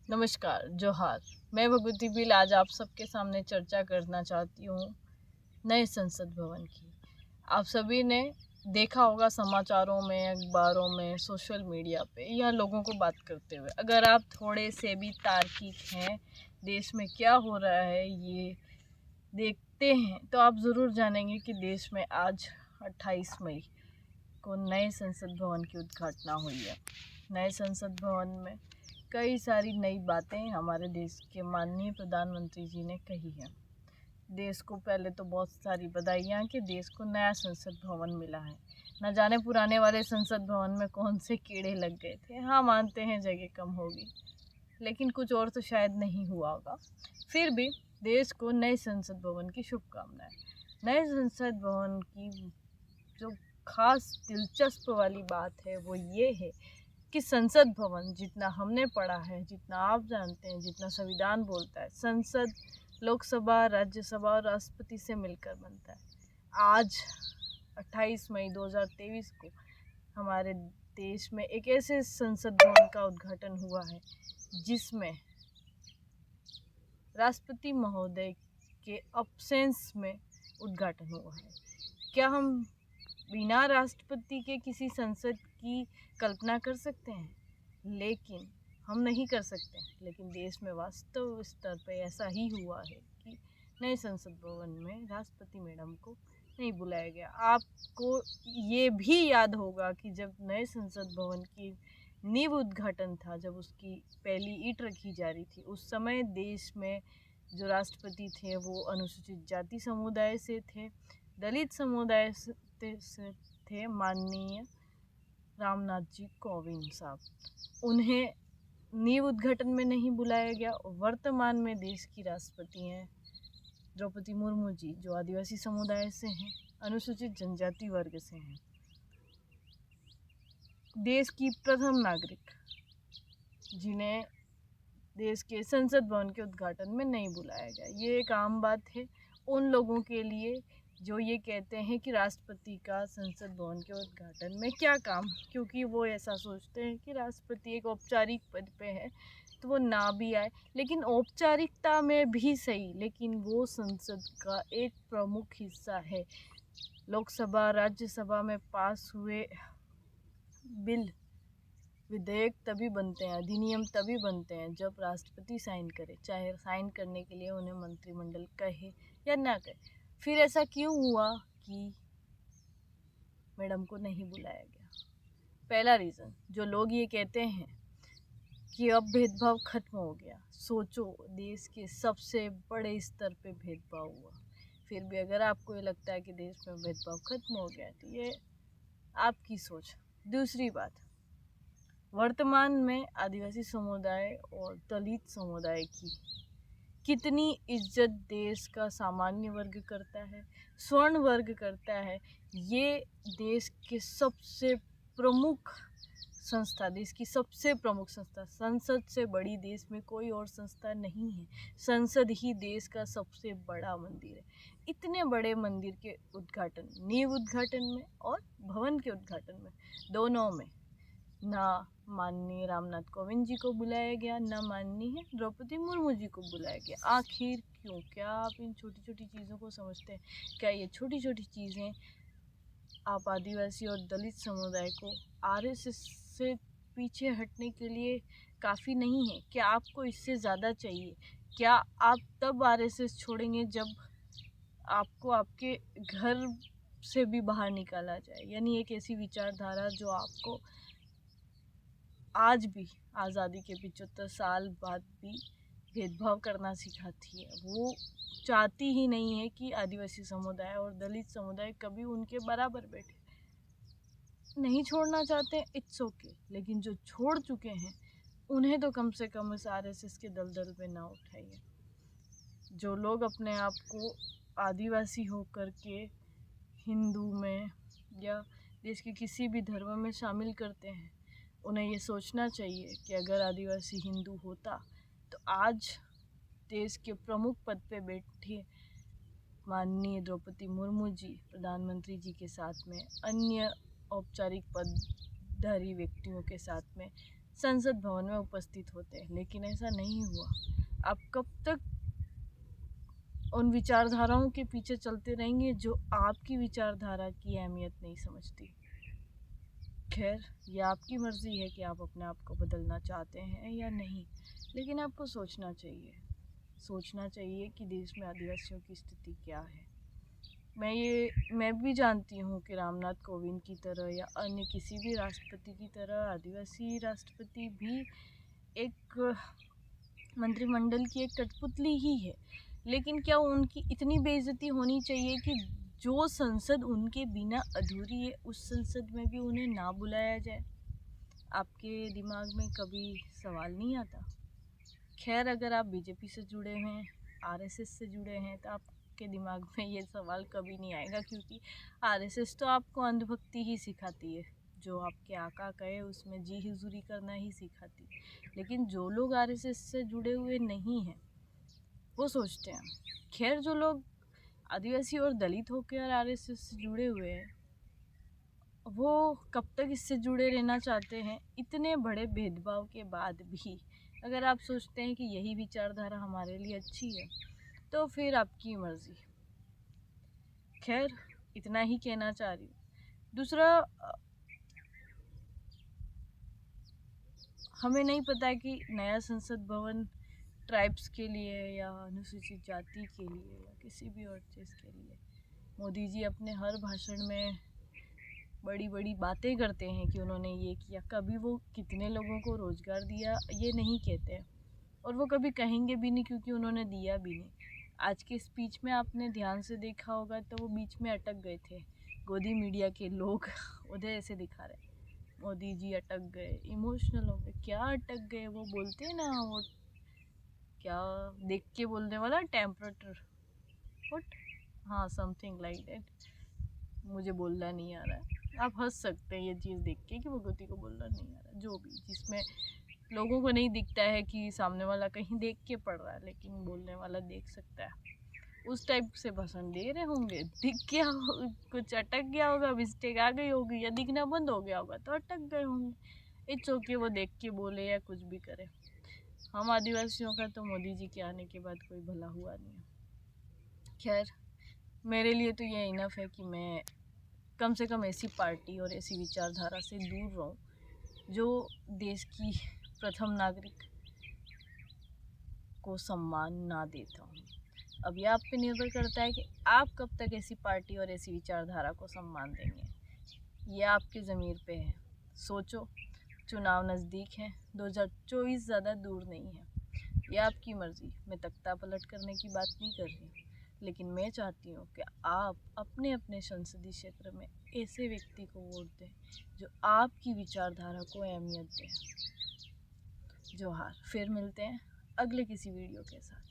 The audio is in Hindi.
नमस्कार, जोहार। मैं भगवती बिल आज आप सबके सामने चर्चा करना चाहती हूँ नए संसद भवन की। आप सभी ने देखा होगा समाचारों में, अखबारों में, सोशल मीडिया पे या लोगों को बात करते हुए। अगर आप थोड़े से भी तार्किक हैं, देश में क्या हो रहा है ये देखते हैं, तो आप ज़रूर जानेंगे कि देश में आज 28 मई को नए संसद भवन की उद्घाटना हुई है। नए संसद भवन में कई सारी नई बातें हमारे देश के माननीय प्रधानमंत्री जी ने कही हैं। देश को पहले तो बहुत सारी बधाइयाँ कि देश को नया संसद भवन मिला है। न जाने पुराने वाले संसद भवन में कौन से कीड़े लग गए थे। हाँ, मानते हैं जगह कम होगी, लेकिन कुछ और तो शायद नहीं हुआ होगा। फिर भी देश को नए संसद भवन की शुभकामनाएं। नए संसद भवन की जो खास दिलचस्प वाली बात है वो ये है कि संसद भवन, जितना हमने पढ़ा है, जितना आप जानते हैं, जितना संविधान बोलता है, संसद लोकसभा, राज्यसभा और राष्ट्रपति से मिलकर बनता है। आज 28 मई 2023 को हमारे देश में एक ऐसे संसद भवन का उद्घाटन हुआ है जिसमें राष्ट्रपति महोदय के अब्सेंस में उद्घाटन हुआ है। क्या हम बिना राष्ट्रपति के किसी संसद की कल्पना कर सकते हैं? लेकिन हम नहीं कर सकते। लेकिन देश में वास्तव स्तर पर ऐसा ही हुआ है कि नए संसद भवन में राष्ट्रपति मैडम को नहीं बुलाया गया। आपको ये भी याद होगा कि जब नए संसद भवन की नींव उद्घाटन था, जब उसकी पहली ईंट रखी जा रही थी, उस समय देश में जो राष्ट्रपति थे वो अनुसूचित जाति समुदाय से थे, दलित समुदाय से थे, माननीय रामनाथ जी कोविंद साहब। उन्हें नींव उद्घाटन में नहीं बुलाया गया। वर्तमान में देश की राष्ट्रपति हैं द्रौपदी मुर्मू जी, जो आदिवासी समुदाय से हैं, अनुसूचित जनजाति वर्ग से हैं। देश की प्रथम नागरिक जिन्हें देश के संसद भवन के उद्घाटन में नहीं बुलाया गया। ये एक आम बात है उन लोगों के लिए जो ये कहते हैं कि राष्ट्रपति का संसद भवन के उद्घाटन में क्या काम, क्योंकि वो ऐसा सोचते हैं कि राष्ट्रपति एक औपचारिक पद पे है तो वो ना भी आए। लेकिन औपचारिकता में भी सही, लेकिन वो संसद का एक प्रमुख हिस्सा है। लोकसभा, राज्यसभा में पास हुए बिल, विधेयक तभी बनते हैं, अधिनियम तभी बनते हैं जब राष्ट्रपति साइन करे, चाहे साइन करने के लिए उन्हें मंत्रिमंडल कहे या ना कहे। फिर ऐसा क्यों हुआ कि मैडम को नहीं बुलाया गया? पहला रीज़न, जो लोग ये कहते हैं कि अब भेदभाव खत्म हो गया। सोचो, देश के सबसे बड़े स्तर पे भेदभाव हुआ। फिर भी अगर आपको ये लगता है कि देश में भेदभाव खत्म हो गया तो ये आपकी सोच। दूसरी बात, वर्तमान में आदिवासी समुदाय और दलित समुदाय की कितनी इज्जत देश का सामान्य वर्ग करता है, स्वर्ण वर्ग करता है। ये देश के सबसे प्रमुख संस्था, देश की सबसे प्रमुख संस्था, संसद से बड़ी देश में कोई और संस्था नहीं है। संसद ही देश का सबसे बड़ा मंदिर है। इतने बड़े मंदिर के उद्घाटन, नींव उद्घाटन में और भवन के उद्घाटन में, दोनों में ना माननीय रामनाथ कोविंद जी को बुलाया गया, ना माननीय द्रौपदी मुर्मू जी को बुलाया गया। आखिर क्यों? क्या आप इन छोटी छोटी चीज़ों को समझते हैं? क्या ये छोटी छोटी चीज़ें आप आदिवासी और दलित समुदाय को आरएसएस से पीछे हटने के लिए काफ़ी नहीं है? क्या आपको इससे ज़्यादा चाहिए? क्या आप तब आरएसएस छोड़ेंगे जब आपको आपके घर से भी बाहर निकाला जाए? यानी एक ऐसी विचारधारा जो आपको आज भी आज़ादी के 75 साल बाद भी भेदभाव करना सिखाती है। वो चाहती ही नहीं है कि आदिवासी समुदाय और दलित समुदाय कभी उनके बराबर बैठे। नहीं छोड़ना चाहते, इट्स ओके, लेकिन जो छोड़ चुके हैं उन्हें तो कम से कम इस आरएसएस के दलदल पे ना उठाइए। जो लोग अपने आप को आदिवासी होकर के हिंदू में या देश के किसी भी धर्म में शामिल करते हैं, उन्हें ये सोचना चाहिए कि अगर आदिवासी हिंदू होता तो आज देश के प्रमुख पद पे बैठे माननीय द्रौपदी मुर्मू जी प्रधानमंत्री जी के साथ में अन्य औपचारिक पदधारी व्यक्तियों के साथ में संसद भवन में उपस्थित होते हैं, लेकिन ऐसा नहीं हुआ। आप कब तक उन विचारधाराओं के पीछे चलते रहेंगे जो आपकी विचारधारा की अहमियत नहीं समझती। खैर, ये आपकी मर्ज़ी है कि आप अपने आप को बदलना चाहते हैं या नहीं, लेकिन आपको सोचना चाहिए कि देश में आदिवासियों की स्थिति क्या है। मैं भी जानती हूँ कि रामनाथ कोविंद की तरह या अन्य किसी भी राष्ट्रपति की तरह आदिवासी राष्ट्रपति भी एक मंत्रिमंडल की एक कठपुतली ही है, लेकिन क्या उनकी इतनी बेइज्जती होनी चाहिए कि जो संसद उनके बिना अधूरी है उस संसद में भी उन्हें ना बुलाया जाए? आपके दिमाग में कभी सवाल नहीं आता? खैर, अगर आप बीजेपी से जुड़े हैं, आरएसएस से जुड़े हैं, तो आपके दिमाग में ये सवाल कभी नहीं आएगा, क्योंकि आरएसएस तो आपको अंधभक्ति ही सिखाती है। जो आपके आका कहे उसमें जी हुजूरी करना ही सिखाती है। लेकिन जो लोग आरएसएस से जुड़े हुए नहीं हैं वो सोचते हैं। खैर, जो लोग आदिवासी और दलित होकर आरएसएस से जुड़े हुए हैं वो कब तक इससे जुड़े रहना चाहते हैं? इतने बड़े भेदभाव के बाद भी अगर आप सोचते हैं कि यही विचारधारा हमारे लिए अच्छी है तो फिर आपकी मर्ज़ी। खैर, इतना ही कहना चाह रही हूँ। दूसरा, हमें नहीं पता कि नया संसद भवन ट्राइब्स के लिए या अनुसूचित जाति के लिए या किसी भी और चीज़ के लिए। मोदी जी अपने हर भाषण में बड़ी बड़ी बातें करते हैं कि उन्होंने ये किया, कभी वो कितने लोगों को रोज़गार दिया ये नहीं कहते हैं, और वो कभी कहेंगे भी नहीं क्योंकि उन्होंने दिया भी नहीं। आज के स्पीच में आपने ध्यान से देखा होगा तो वो बीच में अटक गए थे। गोदी मीडिया के लोग उधर ऐसे दिखा रहे, मोदी जी अटक गए, इमोशनल हो गए। क्या अटक गए? वो बोलते हैं ना, वो क्या देख के बोलने वाला, टेम्परेचर व्हाट, हाँ, समथिंग लाइक दैट। मुझे बोलना नहीं आ रहा है। आप हंस सकते हैं ये चीज़ देख के कि भगवती को बोलना नहीं आ रहा, जो भी, जिसमें लोगों को नहीं दिखता है कि सामने वाला कहीं देख के पढ़ रहा है, लेकिन बोलने वाला देख सकता है। उस टाइप से भाषण दे रहे होंगे, दिख गया कुछ अटक गया होगा, मिस्टेक आ गई होगी या दिखना बंद हो गया होगा तो अटक गए होंगे। इट्स ओके, वो देख के बोले या कुछ भी करे। हम आदिवासियों का तो मोदी जी के आने के बाद कोई भला हुआ नहीं है। खैर, मेरे लिए तो ये इनफ है कि मैं कम से कम ऐसी पार्टी और ऐसी विचारधारा से दूर रहूं जो देश की प्रथम नागरिक को सम्मान ना देता हूँ। अब ये आप पे निर्भर करता है कि आप कब तक ऐसी पार्टी और ऐसी विचारधारा को सम्मान देंगे। ये आपके ज़मीर पे है। सोचो, चुनाव नज़दीक है, 2024 ज़्यादा दूर नहीं है। ये आपकी मर्ज़ी। मैं तख्ता पलट करने की बात नहीं कर रही, लेकिन मैं चाहती हूँ कि आप अपने अपने संसदीय क्षेत्र में ऐसे व्यक्ति को वोट दें जो आपकी विचारधारा को अहमियत दें। जोहार। फिर मिलते हैं अगले किसी वीडियो के साथ।